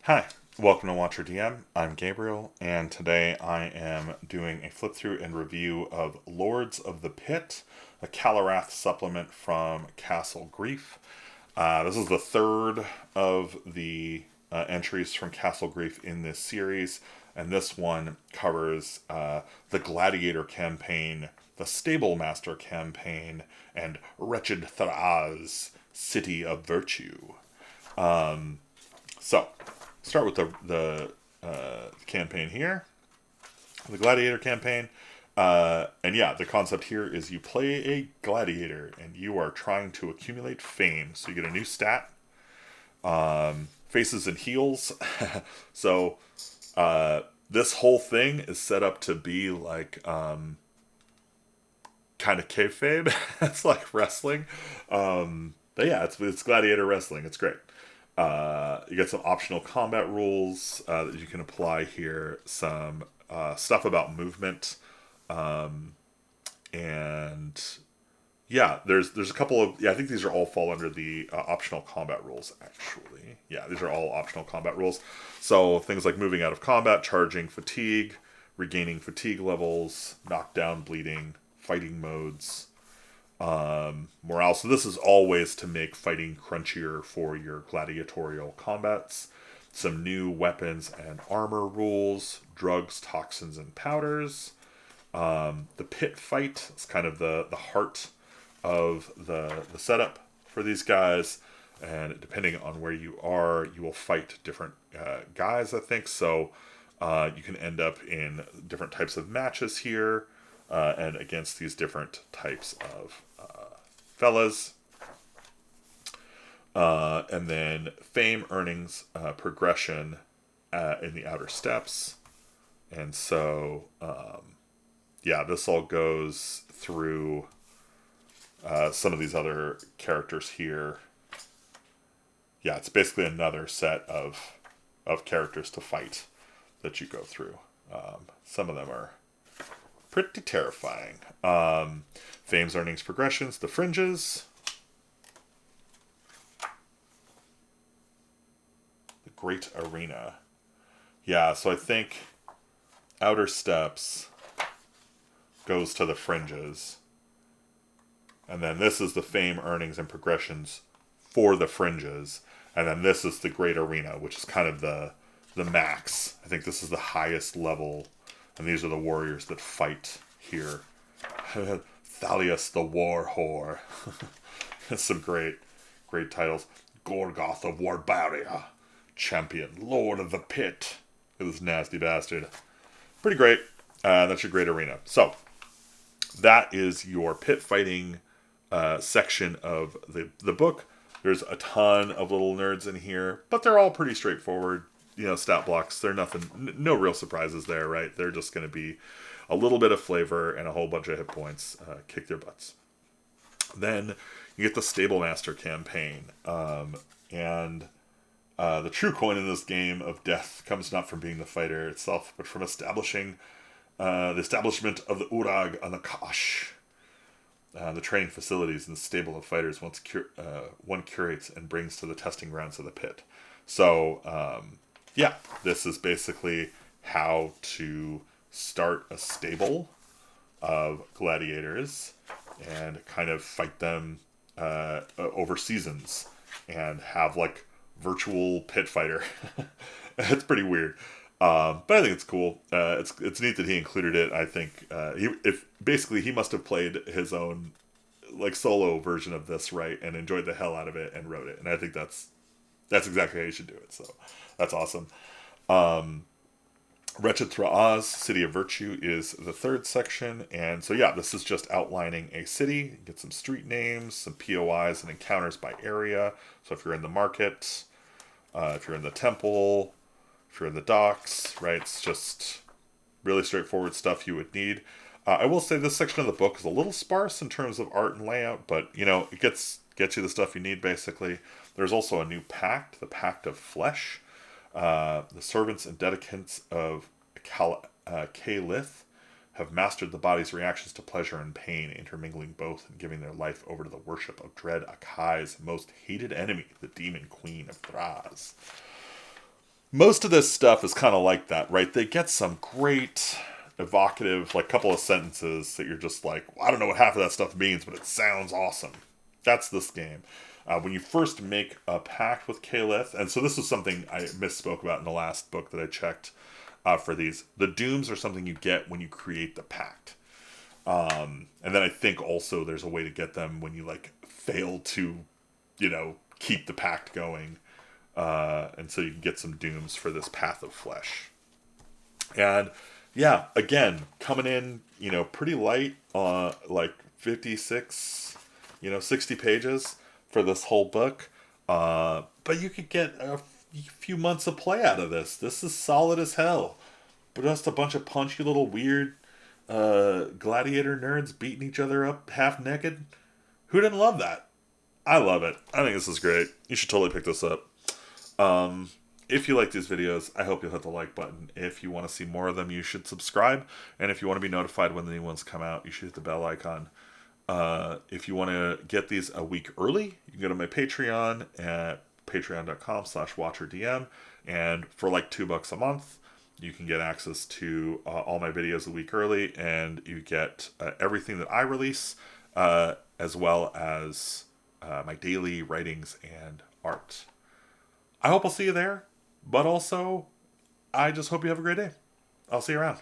Hi, welcome to Watcher DM. I'm Gabriel, and today I am doing a flip through and review of Lords of the Pit, a Kal-Arath supplement from Castle Grief. This is the third of the entries from Castle Grief in this series, and this one covers the Gladiator campaign, the Stablemaster campaign, and Wretched Thraz, City of Virtue. So, start with the campaign here, the Gladiator campaign. And yeah, the concept here is you play a gladiator and you are trying to accumulate fame. So you get a new stat, faces and heals. So this whole thing is set up to be like kind of kayfabe. It's like wrestling. But yeah, it's gladiator wrestling. It's great. You get some optional combat rules that you can apply here. Some stuff about movement, and yeah, there's a couple of I think these are all fall under the optional combat rules. Actually, yeah, these are all optional combat rules. So things like moving out of combat, charging, fatigue, regaining fatigue levels, knockdown, bleeding, fighting modes, morale. So this is always to make fighting crunchier for your gladiatorial combats. Some new weapons and armor rules, drugs, toxins, and powders. The pit fight is kind of the heart of the setup for these guys. And depending on where you are, you will fight different guys, I think. So you can end up in different types of matches here and against these different types of fellas. And then fame, earnings, progression in the outer steps. And so, yeah, this all goes through some of these other characters here. Yeah, it's basically another set of characters to fight that you go through. Some of them are pretty terrifying. Fame's earnings progressions, the fringes, the great arena. Yeah, so I think outer steps goes to the fringes. And then this is the fame, earnings, and progressions for the fringes. And then this is the great arena, which is kind of the max. I think this is the highest level. And these are the warriors that fight here. Thalius the War Whore. Some great titles. Gorgoth of Warbaria. Champion, Lord of the Pit. This nasty bastard. Pretty great. That's your great arena. So, that is your pit fighting section of the book. There's a ton of little nerds in here, but they're all pretty straightforward. Stat blocks. They're nothing, no real surprises there, right? They're just going to be a little bit of flavor and a whole bunch of hit points. Kick their butts. Then you get the Stablemaster campaign. And the true coin in this game of death comes not from being the fighter itself, but from establishing the establishment of the Urag on the Kash. The training facilities and the stable of fighters one curates and brings to the testing grounds of the pit. So, yeah, this is basically how to start a stable of gladiators and kind of fight them over seasons and have like virtual pit fighter. It's pretty weird. But I think it's cool. It's neat that he included it. I think he must have played his own like solo version of this, right, and enjoyed the hell out of it and wrote it. And I think that's exactly how you should do it. So that's awesome. Wretched Thraz, City of Virtue, is the third section. And so, yeah, this is just outlining a city. Get some street names, some POIs and encounters by area. So if you're in the market, if you're in the temple, if you're in the docks, right, it's just really straightforward stuff you would need. I will say this section of the book is a little sparse in terms of art and layout, but, it gets you the stuff you need, basically. There's also a new pact, the Pact of Flesh. The servants and dedicants of Kal-Arath have mastered the body's reactions to pleasure and pain, intermingling both and giving their life over to the worship of dread Akai's most hated enemy, the demon queen of Thraz. most of this stuff is kind of like that, right? They get some great evocative, like, couple of sentences that you're just like, well, I don't know what half of that stuff means, but it sounds awesome. That's this game. When you first make a pact with Kal-Arath, and so this was something I misspoke about in the last book that I checked for these. The dooms are something you get when you create the pact. And then I think also there's a way to get them when you, like, fail to, keep the pact going. And so you can get some dooms for this Path of Flesh. And yeah, again, coming in, pretty light, like 56, 60 pages for this whole book. But you could get a few months of play out of this. This is solid as hell. But just a bunch of punchy little weird gladiator nerds beating each other up half naked. Who didn't love that? I love it. I think this is great. You should totally pick this up. If you like these videos, I hope you'll hit the like button. If you want to see more of them, you should subscribe. And if you want to be notified when the new ones come out, you should hit the bell icon. If you want to get these a week early, you can go to my Patreon at patreon.com/watcherdm. And for like $2 a month, you can get access to all my videos a week early. And you get everything that I release, as well as my daily writings and art. I hope I'll see you there, but also, I just hope you have a great day. I'll see you around.